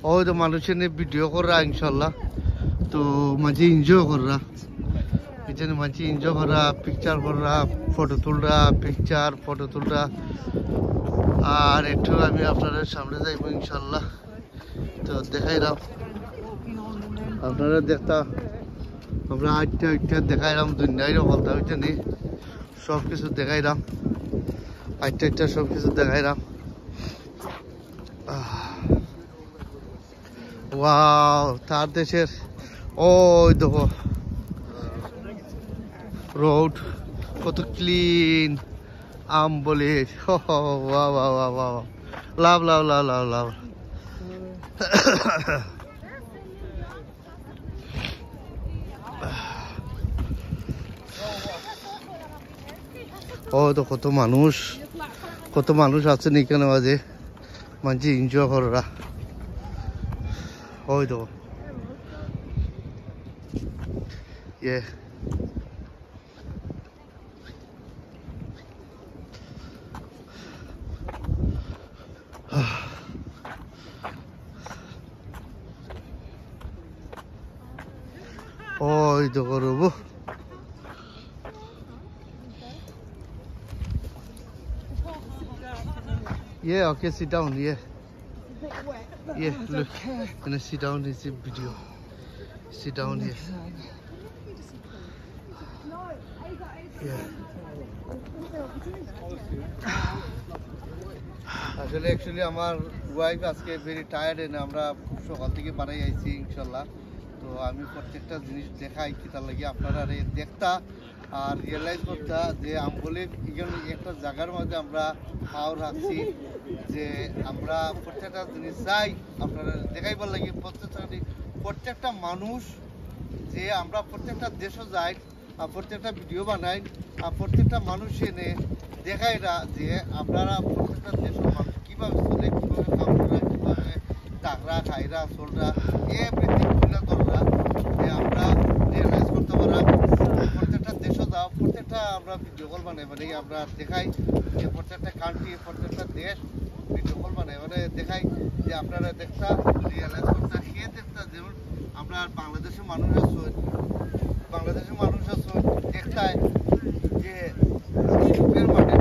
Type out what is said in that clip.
ওই তো মানুষের নিয়ে ভিডিও করা ইনশাল্লাহ তো মাঝে এনজয় করা এখানে মাঝে এনজয় করা পিকচার করা ফটো তুলরা পিকচার ফটো তুলরা আর একটু আমি আপনাদের সামনে যাইব ইনশাল্লাহ তো দেখাইলাম আপনারা দেখতা আমরা আটটা দেখাইলাম দুনিয়ারও বলতে হইতে নেই সব কিছু দেখাইলাম আটটা সব কিছু দেখাইলাম ওয়াও তার দেশের ওই দেখো রোড কত ক্লিন আম বলে ওয়া ওয়া ওয়া ওয়া লাভ লাভ লাভ লাভ লাভ ও তো কত মানুষ আছেন এখানে মাঝে মাঝে এনজয় করা ওই তো ওই তো করবো Yeah, okay, sit down, yeah. Yeah, look, gonna sit down in the video. Sit down here. Yeah. Actually, আমার ওয়াইফ আজকে ভেরি টায়ার্ড এনে আমরা খুব সকাল থেকে বাড়াই আইছি ইনশাল্লাহ তো আমি প্রত্যেকটা জিনিস দেখাই কি তার লাগে আপনারা দেখতা আর রিয়েলাইজ করতা যে আমবলে এখানে একটা জায়গার মধ্যে আমরা খাওয়া রাখছি যে আমরা প্রত্যেকটা জিনিস চাই আপনারা দেখাইবার লাগে প্রত্যেকটা মানুষ যে আমরা প্রত্যেকটা দেশও যাই আর প্রত্যেকটা ভিডিও বানাই আর প্রত্যেকটা মানুষ এনে দেখাইরা যে আপনারা প্রত্যেকটা দেশের মানুষ কীভাবে চলে কীভাবে খাওয়া কীভাবে টাকরা খাইরা চলরা এভরিথিং তুলে ধরা যে আমরা রিয়েলাইজ করতে পারলাম প্রত্যেকটা দেশও যাও প্রত্যেকটা আমরা ভিডিও কল বানাই মানে আমরা দেখাই যে প্রত্যেকটা কান্ট্রি প্রত্যেকটা দেশ ভিডিও কল বানাই মানে দেখাই যে আপনারা দেখতা রিয়েলাইজ করতে সে দেখতা যেমন আমরা বাংলাদেশের মানুষ আছে দেখতায় যে সুখের মাঠে